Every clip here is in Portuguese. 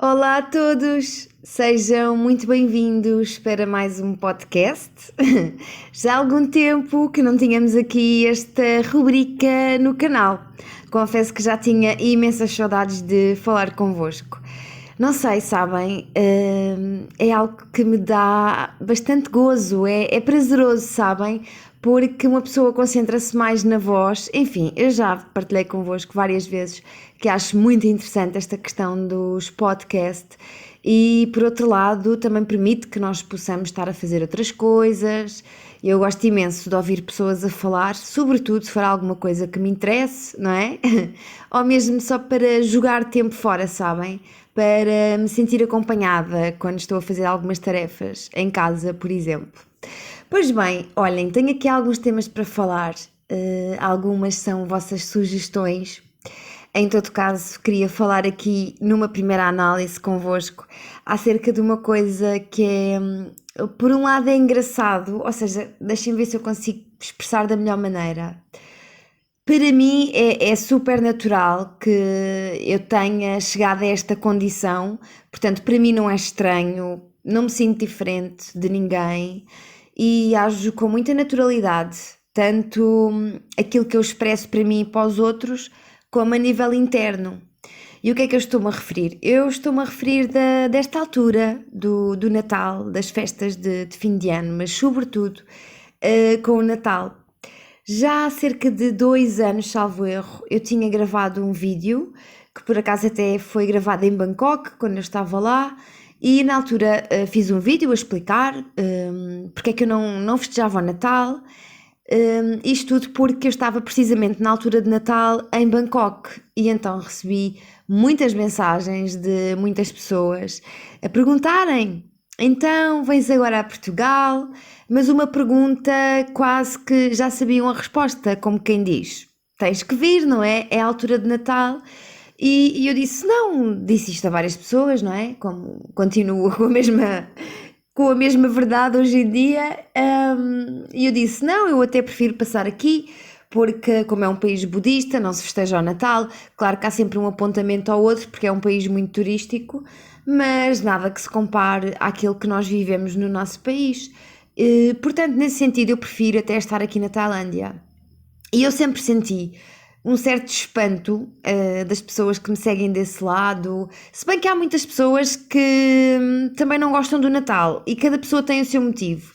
Olá a todos, sejam muito bem-vindos para mais um podcast. Já há algum tempo que não tínhamos aqui esta rubrica no canal. Confesso que já tinha imensas saudades de falar convosco. Não sei, sabem, é algo que me dá bastante gozo, é prazeroso, sabem? Porque uma pessoa concentra-se mais na voz. Enfim, eu já partilhei convosco várias vezes que acho muito interessante esta questão dos podcasts e, por outro lado, também permite que nós possamos estar a fazer outras coisas. Eu gosto imenso de ouvir pessoas a falar, sobretudo se for alguma coisa que me interesse, não é? Ou mesmo só para jogar tempo fora, sabem? Para me sentir acompanhada quando estou a fazer algumas tarefas em casa, por exemplo. Pois bem, olhem, tenho aqui alguns temas para falar, algumas são vossas sugestões. Em todo caso, queria falar aqui numa primeira análise convosco acerca de uma coisa que é, por um lado é engraçado, ou seja, deixem ver se eu consigo expressar da melhor maneira. Para mim é super natural que eu tenha chegado a esta condição, portanto, para mim não é estranho, não me sinto diferente de ninguém e ajo com muita naturalidade, tanto aquilo que eu expresso para mim e para os outros, como a nível interno. E o que é que eu estou-me a referir? Eu estou-me a referir desta altura do Natal, das festas de fim de ano, mas sobretudo com o Natal. Já há cerca de 2 anos, salvo erro, eu tinha gravado um vídeo, que por acaso até foi gravado em Bangkok, quando eu estava lá, e na altura fiz um vídeo a explicar porque é que eu não festejava o Natal, isto tudo porque eu estava precisamente na altura de Natal em Bangkok, e então recebi muitas mensagens de muitas pessoas a perguntarem: então vens agora a Portugal? Mas uma pergunta quase que já sabiam a resposta, como quem diz: tens que vir, não é? É a altura de Natal. E eu disse: não, disse isto a várias pessoas, não é? Como continuo com a mesma verdade hoje em dia. E eu disse: não, eu até prefiro passar aqui, porque, como é um país budista, não se festeja o Natal. Claro que há sempre um apontamento ao outro, porque é um país muito turístico, mas nada que se compare àquilo que nós vivemos no nosso país. Portanto, nesse sentido, eu prefiro até estar aqui na Tailândia. E eu sempre senti um certo espanto das pessoas que me seguem desse lado, se bem que há muitas pessoas que também não gostam do Natal e cada pessoa tem o seu motivo.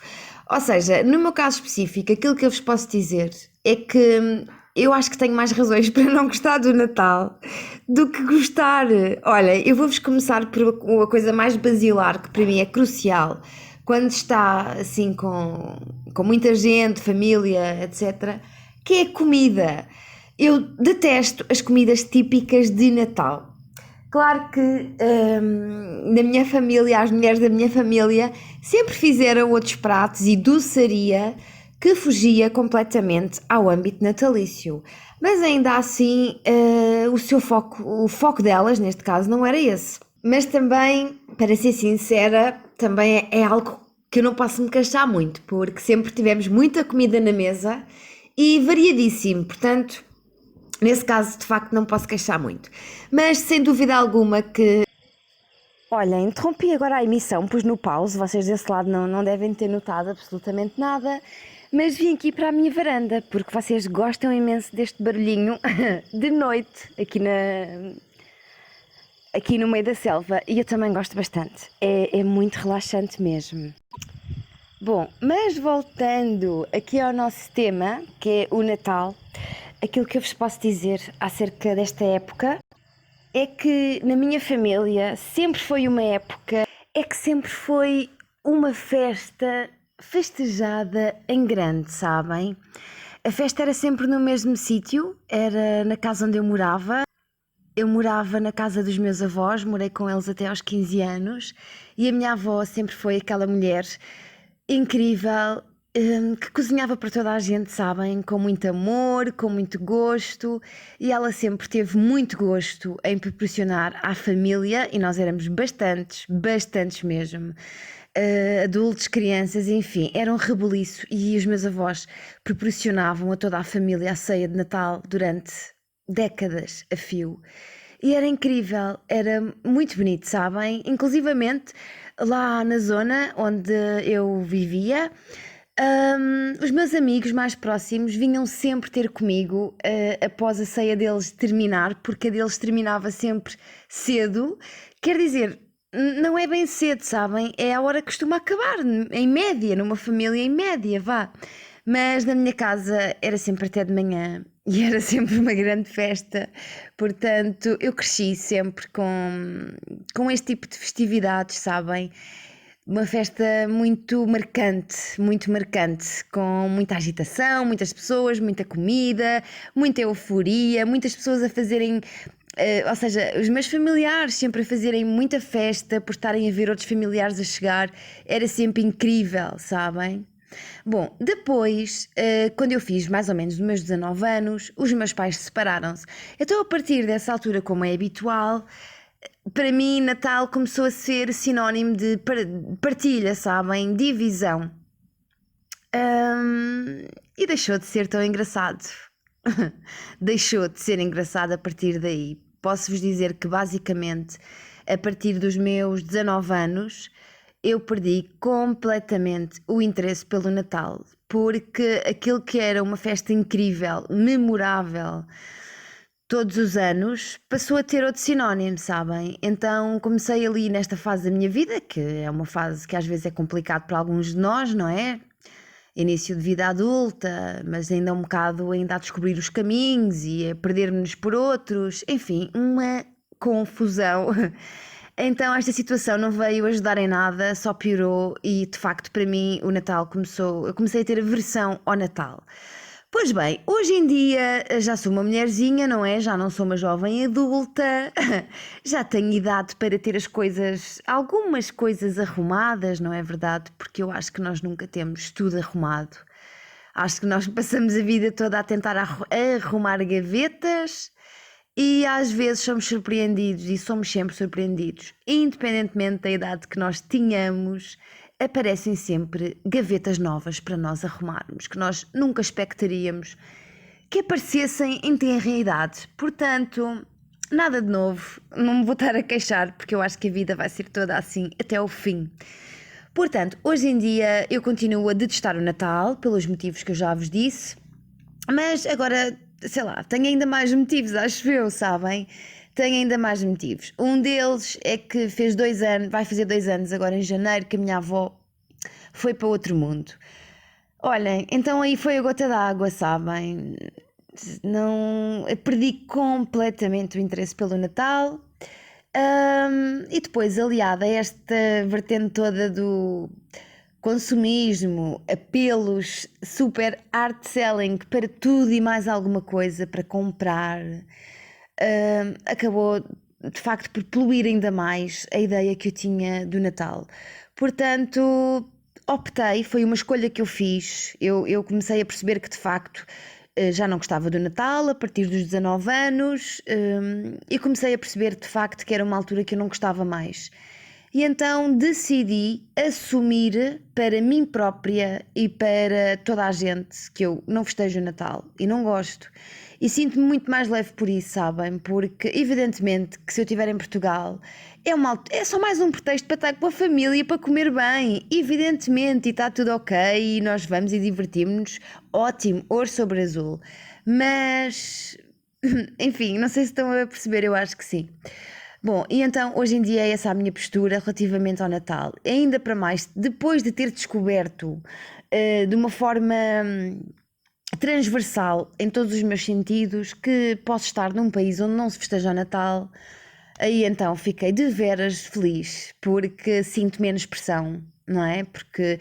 Ou seja, no meu caso específico, aquilo que eu vos posso dizer é que eu acho que tenho mais razões para não gostar do Natal do que gostar. Olha, eu vou-vos começar por a coisa mais basilar que para mim é crucial. Quando está assim com muita gente, família, etc., que é a comida. Eu detesto as comidas típicas de Natal. Claro que na minha família, as mulheres da minha família sempre fizeram outros pratos e doçaria que fugia completamente ao âmbito natalício. Mas ainda assim, o foco delas, neste caso, não era esse. Mas também, para ser sincera, também é algo que eu não posso me queixar muito, porque sempre tivemos muita comida na mesa e variadíssimo, portanto, nesse caso, de facto, não posso queixar muito. Mas sem dúvida alguma que. Olha, interrompi agora a emissão, pus no pause, vocês desse lado não devem ter notado absolutamente nada, mas vim aqui para a minha varanda, porque vocês gostam imenso deste barulhinho de noite aqui no meio da selva, e eu também gosto bastante, é muito relaxante mesmo. Bom, mas voltando aqui ao nosso tema, que é o Natal, aquilo que eu vos posso dizer acerca desta época é que na minha família sempre foi uma época, é que sempre foi uma festa festejada em grande, sabem? A festa era sempre no mesmo sítio, era na casa onde eu morava. Eu morava na casa dos meus avós, morei com eles até aos 15 anos e a minha avó sempre foi aquela mulher incrível, que cozinhava para toda a gente, sabem? Com muito amor, com muito gosto, e ela sempre teve muito gosto em proporcionar à família, e nós éramos bastantes, bastantes mesmo. Adultos, crianças, enfim, era um rebuliço e os meus avós proporcionavam a toda a família a ceia de Natal durante décadas a fio. E era incrível, era muito bonito, sabem? Inclusivamente lá na zona onde eu vivia, os meus amigos mais próximos vinham sempre ter comigo após a ceia deles terminar, porque a deles terminava sempre cedo. Quer dizer, não é bem cedo, sabem? É a hora que costuma acabar, em média, numa família em média, vá. Mas na minha casa era sempre até de manhã e era sempre uma grande festa, portanto eu cresci sempre com este tipo de festividades, sabem? Uma festa muito marcante, com muita agitação, muitas pessoas, muita comida, muita euforia, muitas pessoas a fazerem. Ou seja, os meus familiares sempre a fazerem muita festa por estarem a ver outros familiares a chegar, era sempre incrível, sabem? Bom, depois, quando eu fiz mais ou menos os meus 19 anos, os meus pais separaram-se. Então, a partir dessa altura, como é habitual, para mim, Natal começou a ser sinónimo de partilha, sabem? Divisão. E deixou de ser tão engraçado. Deixou de ser engraçado a partir daí. Posso-vos dizer que, basicamente, a partir dos meus 19 anos, eu perdi completamente o interesse pelo Natal, porque aquilo que era uma festa incrível, memorável, todos os anos, passou a ter outro sinónimo, sabem? Então comecei ali nesta fase da minha vida, que é uma fase que às vezes é complicado para alguns de nós, não é? Início de vida adulta, mas ainda um bocado ainda a descobrir os caminhos e a perder-nos por outros, enfim, uma confusão. Então esta situação não veio ajudar em nada, só piorou e de facto para mim o Natal eu comecei a ter aversão ao Natal. Pois bem, hoje em dia já sou uma mulherzinha, não é? Já não sou uma jovem adulta, já tenho idade para ter algumas coisas arrumadas, não é verdade? Porque eu acho que nós nunca temos tudo arrumado. Acho que nós passamos a vida toda a tentar arrumar gavetas e às vezes somos surpreendidos e somos sempre surpreendidos, independentemente da idade que nós tenhamos. Aparecem sempre gavetas novas para nós arrumarmos, que nós nunca expectaríamos que aparecessem em tenra idade. Portanto, nada de novo, não me vou estar a queixar, porque eu acho que a vida vai ser toda assim até ao fim. Portanto, hoje em dia eu continuo a detestar o Natal, pelos motivos que eu já vos disse, mas agora, sei lá, tenho ainda mais motivos, acho eu, sabem? Tenho ainda mais motivos. Um deles é que fez 2 anos, vai fazer 2 anos agora em janeiro, que a minha avó foi para outro mundo. Olhem, então aí foi a gota d'água, sabem? Não, eu perdi completamente o interesse pelo Natal. E depois, aliada a esta vertente toda do consumismo, apelos super art selling para tudo e mais alguma coisa para comprar, acabou de facto por poluir ainda mais a ideia que eu tinha do Natal. Portanto, optei, foi uma escolha que eu fiz. Eu comecei a perceber que de facto já não gostava do Natal a partir dos 19 anos e comecei a perceber de facto que era uma altura que eu não gostava mais. E então decidi assumir para mim própria e para toda a gente que eu não festejo o Natal e não gosto. E sinto-me muito mais leve por isso, sabem? Porque evidentemente que se eu estiver em Portugal é só mais um pretexto para estar com a família, para comer bem, evidentemente, e está tudo ok e nós vamos e divertimos-nos, ótimo, ouro sobre azul. Mas, enfim, não sei se estão a perceber, eu acho que sim. Bom, e então hoje em dia é essa a minha postura relativamente ao Natal. Ainda para mais, depois de ter descoberto de uma forma transversal em todos os meus sentidos que posso estar num país onde não se festeja o Natal, aí então fiquei de veras feliz porque sinto menos pressão, não é? Porque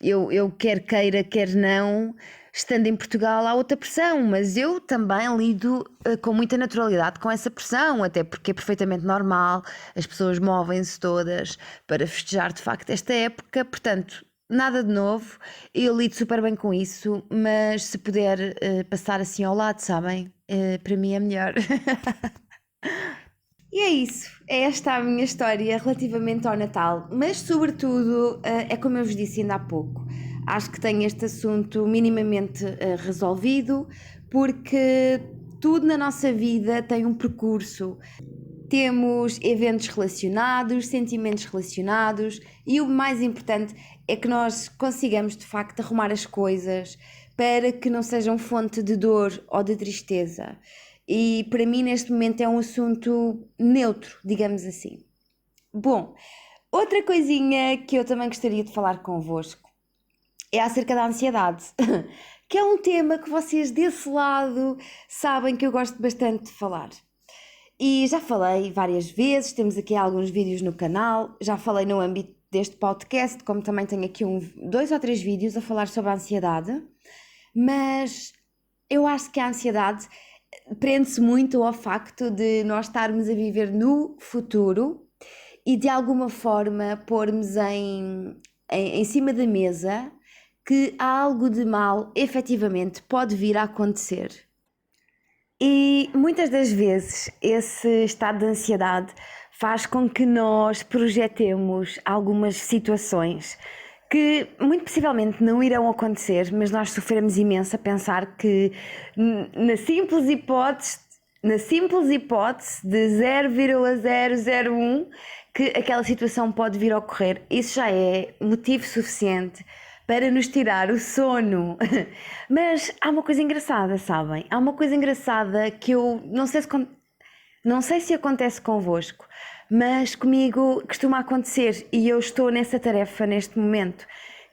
eu quer queira, quer não, estando em Portugal há outra pressão, mas eu também lido com muita naturalidade com essa pressão, até porque é perfeitamente normal, as pessoas movem-se todas para festejar de facto esta época, portanto, nada de novo, eu lido super bem com isso, mas se puder passar assim ao lado, sabem, para mim é melhor. E é isso, é esta a minha história relativamente ao Natal, mas sobretudo, é como eu vos disse ainda há pouco, acho que tenho este assunto minimamente resolvido, porque tudo na nossa vida tem um percurso. Temos eventos relacionados, sentimentos relacionados e o mais importante é que nós consigamos de facto arrumar as coisas para que não sejam fonte de dor ou de tristeza. E para mim neste momento é um assunto neutro, digamos assim. Bom, outra coisinha que eu também gostaria de falar convosco é acerca da ansiedade, que é um tema que vocês desse lado sabem que eu gosto bastante de falar. E já falei várias vezes, temos aqui alguns vídeos no canal, já falei no âmbito deste podcast, como também tenho aqui 2 ou 3 vídeos a falar sobre a ansiedade, mas eu acho que a ansiedade prende-se muito ao facto de nós estarmos a viver no futuro e de alguma forma pormos em cima da mesa que algo de mal efetivamente pode vir a acontecer. E muitas das vezes esse estado de ansiedade faz com que nós projetemos algumas situações que muito possivelmente não irão acontecer, mas nós sofremos imenso a pensar que na simples hipótese de 0,001 que aquela situação pode vir a ocorrer. Isso já é motivo suficiente para nos tirar o sono. Mas há uma coisa engraçada, sabem? Há uma coisa engraçada que eu não sei se acontece convosco, mas comigo costuma acontecer e eu estou nessa tarefa neste momento,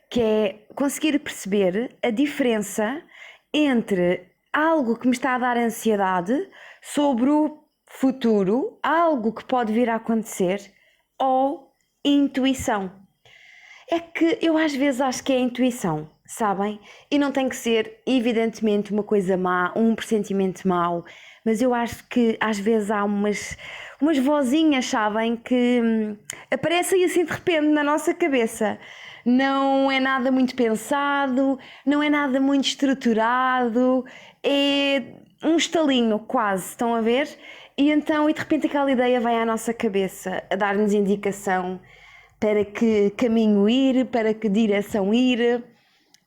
que é conseguir perceber a diferença entre algo que me está a dar ansiedade sobre o futuro, algo que pode vir a acontecer, ou intuição. É que eu às vezes acho que é intuição, sabem? E não tem que ser evidentemente uma coisa má, um pressentimento mau, mas eu acho que às vezes há umas vozinhas, sabem, que aparecem assim de repente na nossa cabeça. Não é nada muito pensado, não é nada muito estruturado, é um estalinho quase, estão a ver? E então, de repente aquela ideia vai à nossa cabeça a dar-nos indicação para que caminho ir, para que direção ir,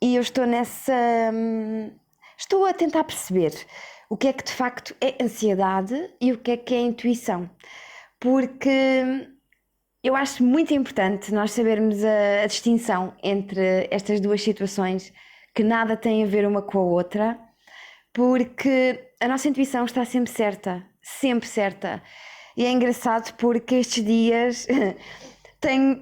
e eu estou estou a tentar perceber o que é que de facto é ansiedade e o que é intuição, porque eu acho muito importante nós sabermos a distinção entre estas duas situações que nada têm a ver uma com a outra, porque a nossa intuição está sempre certa, e é engraçado porque estes dias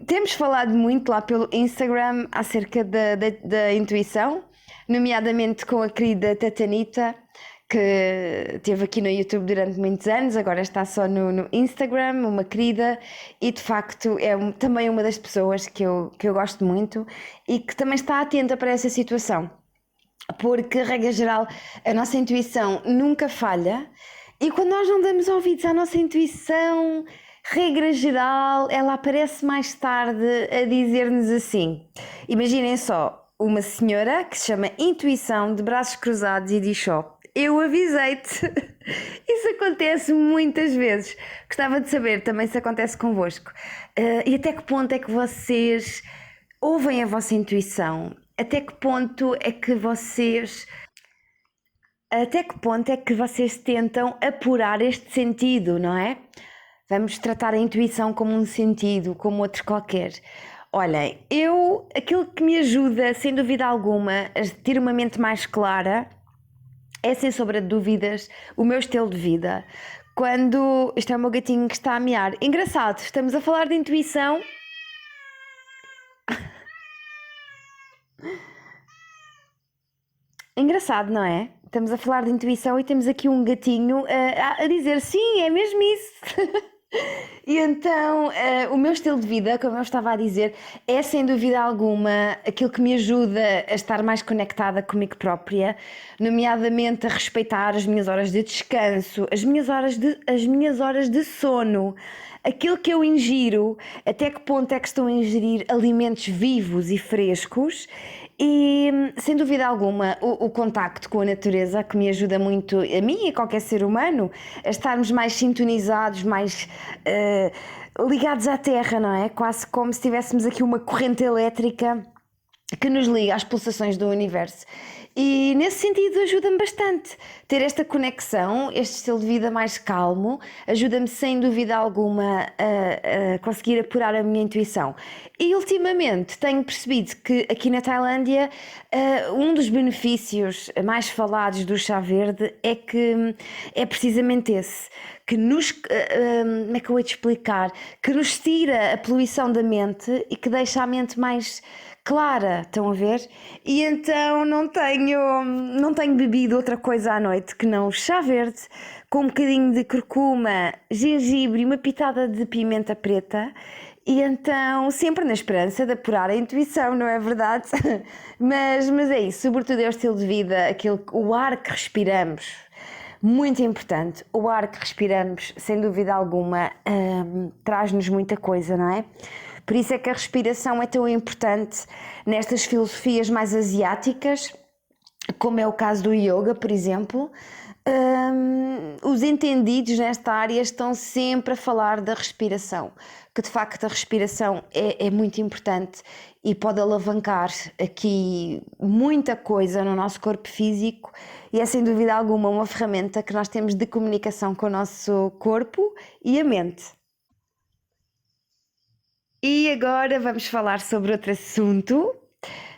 temos falado muito lá pelo Instagram acerca da intuição, nomeadamente com a querida Tatanita, que esteve aqui no YouTube durante muitos anos, agora está só no Instagram, uma querida, e de facto é também uma das pessoas que eu gosto muito e que também está atenta para essa situação, porque, regra geral, a nossa intuição nunca falha, e quando nós não damos ouvidos à nossa intuição, regra geral, ela aparece mais tarde a dizer-nos assim. Imaginem só, uma senhora que se chama Intuição, de braços cruzados, e diz só: eu avisei-te. Isso acontece muitas vezes. Gostava de saber também se acontece convosco. E até que ponto é que vocês ouvem a vossa intuição? Até que ponto é que vocês tentam apurar este sentido, não é? Vamos tratar a intuição como um sentido, como outro qualquer. Olhem, aquilo que me ajuda, sem dúvida alguma, a ter uma mente mais clara é, sem sombra de dúvidas, o meu estilo de vida. Quando... Este é o meu gatinho que está a miar. Engraçado, estamos a falar de intuição. Engraçado, não é? Estamos a falar de intuição e temos aqui um gatinho a dizer sim, é mesmo isso. E então, o meu estilo de vida, como eu estava a dizer, é sem dúvida alguma aquilo que me ajuda a estar mais conectada comigo própria, nomeadamente a respeitar as minhas horas de descanso, as minhas horas de sono, aquilo que eu ingiro, até que ponto é que estou a ingerir alimentos vivos e frescos. E sem dúvida alguma o contacto com a natureza, que me ajuda muito, a mim e a qualquer ser humano, a estarmos mais sintonizados, mais ligados à terra, não é? Quase como se tivéssemos aqui uma corrente elétrica que nos liga às pulsações do universo. E nesse sentido ajuda-me bastante ter esta conexão, este estilo de vida mais calmo, ajuda-me sem dúvida alguma a conseguir apurar a minha intuição. E ultimamente tenho percebido que aqui na Tailândia um dos benefícios mais falados do chá verde é que é precisamente esse, que nos, como é que eu vou te explicar, que nos tira a poluição da mente e que deixa a mente mais clara, estão a ver? E então não tenho bebido outra coisa à noite que não o chá verde, com um bocadinho de curcuma, gengibre e uma pitada de pimenta preta. E então, sempre na esperança de apurar a intuição, não é verdade? Mas é isso, sobretudo é o estilo de vida, o ar que respiramos. Muito importante, o ar que respiramos, sem dúvida alguma, traz-nos muita coisa, não é? Por isso é que a respiração é tão importante nestas filosofias mais asiáticas, como é o caso do yoga, por exemplo. Os entendidos nesta área estão sempre a falar da respiração, que de facto a respiração é muito importante e pode alavancar aqui muita coisa no nosso corpo físico e é sem dúvida alguma uma ferramenta que nós temos de comunicação com o nosso corpo e a mente. E agora vamos falar sobre outro assunto.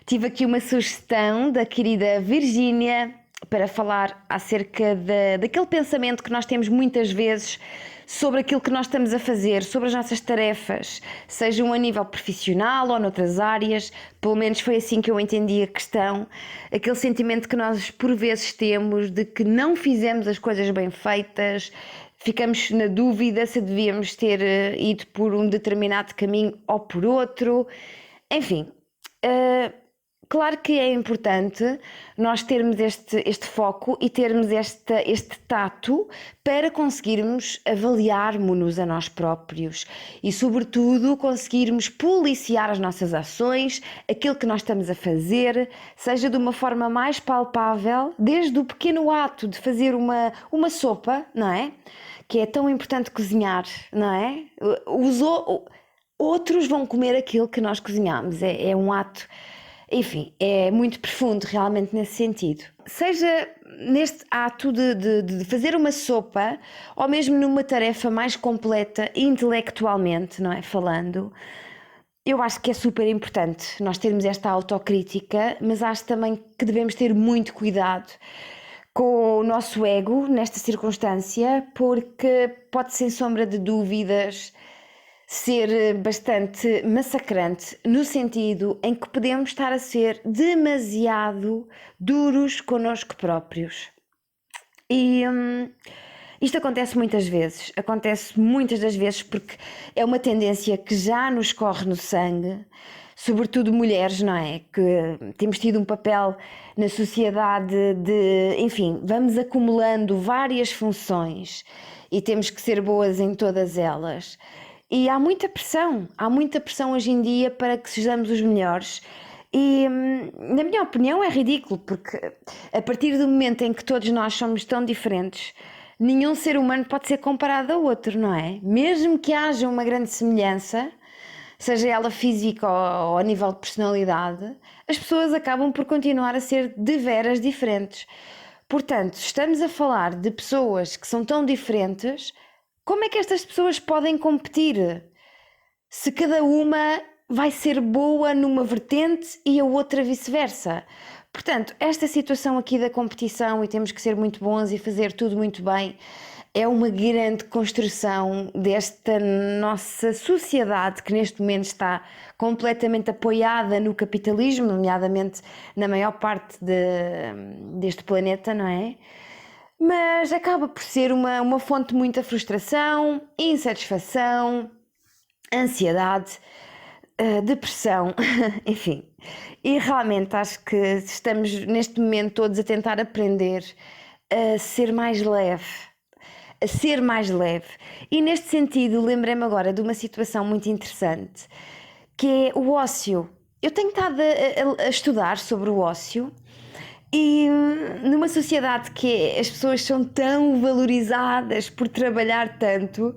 Tive aqui uma sugestão da querida Virgínia para falar acerca daquele pensamento que nós temos muitas vezes sobre aquilo que nós estamos a fazer, sobre as nossas tarefas, sejam a nível profissional ou noutras áreas. Pelo menos foi assim que eu entendi a questão. Aquele sentimento que nós por vezes temos de que não fizemos as coisas bem feitas, ficamos na dúvida se devíamos ter ido por um determinado caminho ou por outro. Enfim, claro que é importante nós termos este foco e termos este tato para conseguirmos avaliarmos-nos a nós próprios e, sobretudo, conseguirmos policiar as nossas ações, aquilo que nós estamos a fazer, seja de uma forma mais palpável, desde o pequeno ato de fazer uma sopa, não é? Que é tão importante cozinhar, não é? Outros vão comer aquilo que nós cozinhamos, é um ato. Enfim, é muito profundo realmente nesse sentido. Seja neste ato de fazer uma sopa ou mesmo numa tarefa mais completa intelectualmente, não é? Falando, eu acho que é super importante nós termos esta autocrítica, mas acho também que devemos ter muito cuidado com o nosso ego nesta circunstância, porque pode, sem sombra de dúvidas, ser bastante massacrante no sentido em que podemos estar a ser demasiado duros connosco próprios. E isto acontece muitas das vezes porque é uma tendência que já nos corre no sangue, sobretudo mulheres, não é? Que temos tido um papel na sociedade enfim, vamos acumulando várias funções e temos que ser boas em todas elas. E há muita pressão hoje em dia para que sejamos os melhores. E, na minha opinião, é ridículo, porque a partir do momento em que todos nós somos tão diferentes, nenhum ser humano pode ser comparado a outro, não é? Mesmo que haja uma grande semelhança, seja ela física ou a nível de personalidade, as pessoas acabam por continuar a ser de veras diferentes. Portanto, estamos a falar de pessoas que são tão diferentes. Como é que estas pessoas podem competir se cada uma vai ser boa numa vertente e a outra vice-versa? Portanto, esta situação aqui da competição e temos que ser muito bons e fazer tudo muito bem é uma grande construção desta nossa sociedade que neste momento está completamente apoiada no capitalismo, nomeadamente na maior parte deste planeta, não é? Mas acaba por ser uma fonte de muita frustração, insatisfação, ansiedade, depressão, enfim. E realmente acho que estamos neste momento todos a tentar aprender a ser mais leve. E neste sentido lembrei-me agora de uma situação muito interessante, que é o ócio. Eu tenho estado a estudar sobre o ócio. E numa sociedade que as pessoas são tão valorizadas por trabalhar tanto,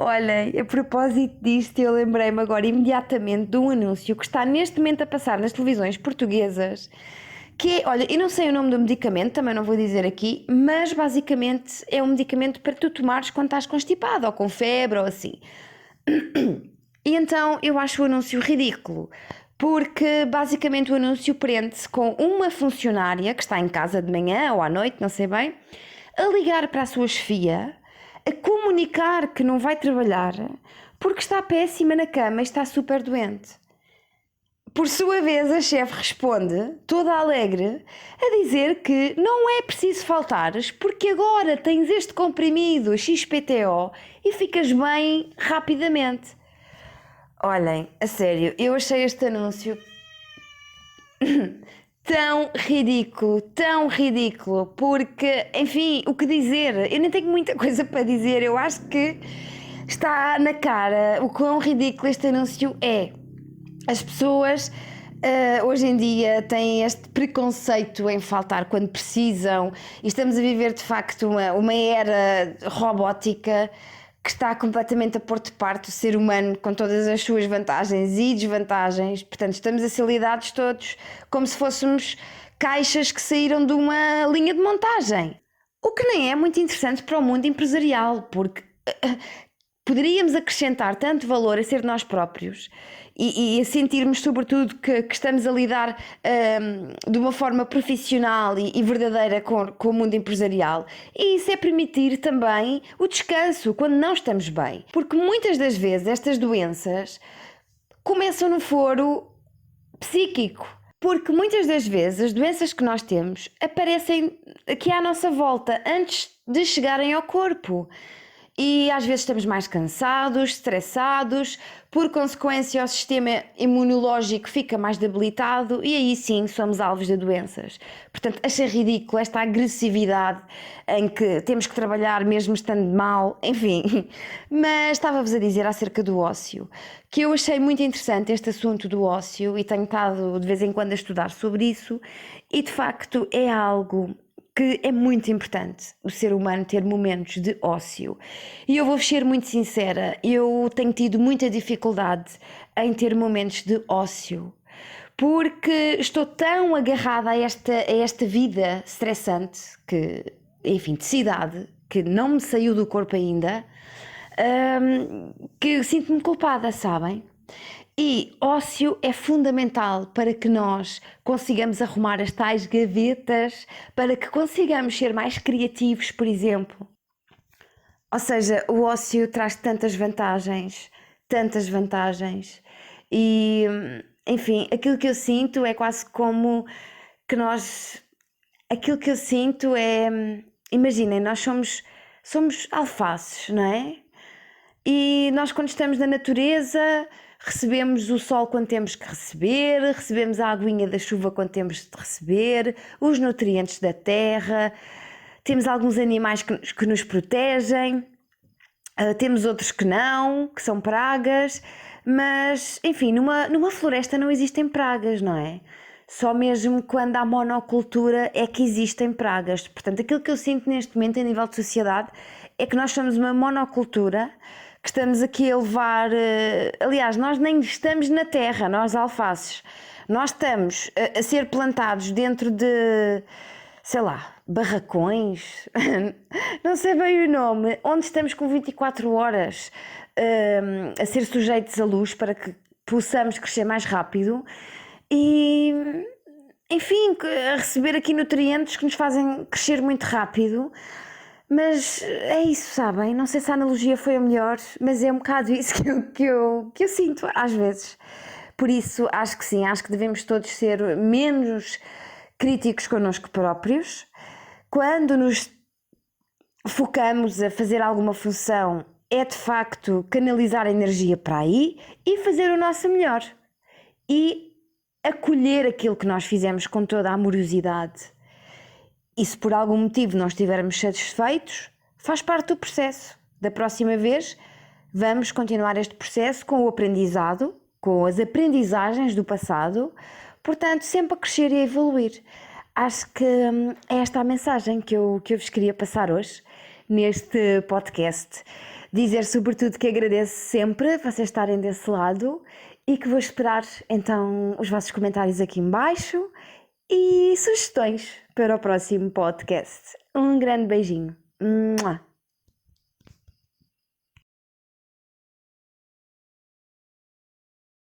Olhem, a propósito disto, eu lembrei-me agora imediatamente de um anúncio que está neste momento a passar nas televisões portuguesas, que é, olha, eu não sei o nome do medicamento, também não vou dizer aqui, mas basicamente é um medicamento para tu tomares quando estás constipado ou com febre ou assim. E então eu acho o anúncio ridículo, porque basicamente o anúncio prende-se com uma funcionária que está em casa de manhã ou à noite, não sei bem, a ligar para a sua chefia, a comunicar que não vai trabalhar porque está péssima na cama e está super doente. Por sua vez, a chefe responde, toda alegre, a dizer que não é preciso faltares porque agora tens este comprimido XPTO e ficas bem rapidamente. Olhem, a sério, eu achei este anúncio tão ridículo, porque, enfim, o que dizer? Eu nem tenho muita coisa para dizer, eu acho que está na cara o quão ridículo este anúncio é. As pessoas hoje em dia têm este preconceito em faltar quando precisam e estamos a viver de facto uma era robótica que está completamente a pôr de parte o ser humano com todas as suas vantagens e desvantagens. Portanto, estamos a ser lidados todos como se fôssemos caixas que saíram de uma linha de montagem. O que nem é muito interessante para o mundo empresarial, porque poderíamos acrescentar tanto valor a ser nós próprios e a sentirmos sobretudo que estamos a lidar de uma forma profissional e verdadeira com o mundo empresarial, e isso é permitir também o descanso quando não estamos bem, porque muitas das vezes estas doenças começam no foro psíquico. Porque muitas das vezes as doenças que nós temos aparecem aqui à nossa volta antes de chegarem ao corpo. E às vezes estamos mais cansados, estressados, por consequência o sistema imunológico fica mais debilitado e aí sim somos alvos de doenças. Portanto, achei ridículo esta agressividade em que temos que trabalhar mesmo estando mal, enfim. Mas estava-vos a dizer acerca do ócio, que eu achei muito interessante este assunto do ócio e tenho estado de vez em quando a estudar sobre isso e de facto é algo que é muito importante o ser humano ter momentos de ócio. E eu vou ser muito sincera, eu tenho tido muita dificuldade em ter momentos de ócio, porque estou tão agarrada a esta vida estressante, que, enfim, de cidade, que não me saiu do corpo ainda, que sinto-me culpada, sabem? E ócio é fundamental para que nós consigamos arrumar as tais gavetas, para que consigamos ser mais criativos, por exemplo. Ou seja, o ócio traz tantas vantagens, e, enfim, aquilo que eu sinto é quase como que nós... Aquilo que eu sinto é... Imaginem, nós somos alfaces, não é? E nós quando estamos na natureza... Recebemos o sol quando temos que receber, recebemos a aguinha da chuva quando temos de receber, os nutrientes da terra, temos alguns animais que nos protegem, temos outros que não, que são pragas, mas enfim, numa floresta não existem pragas, não é? Só mesmo quando há monocultura é que existem pragas. Portanto, aquilo que eu sinto neste momento a nível de sociedade é que nós somos uma monocultura, que estamos aqui a levar... aliás, nós nem estamos na terra, nós alfaces. Nós estamos a ser plantados dentro de, sei lá, barracões, não sei bem o nome, onde estamos com 24 horas a ser sujeitos à luz para que possamos crescer mais rápido e, enfim, a receber aqui nutrientes que nos fazem crescer muito rápido. Mas é isso, sabem? Não sei se a analogia foi a melhor, mas é um bocado isso que eu sinto às vezes. Por isso, acho que sim, acho que devemos todos ser menos críticos connosco próprios. Quando nos focamos a fazer alguma função, é de facto canalizar a energia para aí e fazer o nosso melhor. E acolher aquilo que nós fizemos com toda a amorosidade. E se por algum motivo não estivermos satisfeitos, faz parte do processo. Da próxima vez, vamos continuar este processo com o aprendizado, com as aprendizagens do passado, portanto, sempre a crescer e a evoluir. Acho que é esta a mensagem que eu vos queria passar hoje, neste podcast. Dizer sobretudo que agradeço sempre vocês estarem desse lado e que vou esperar então os vossos comentários aqui em baixo e sugestões para o próximo podcast. Um grande beijinho. Mua.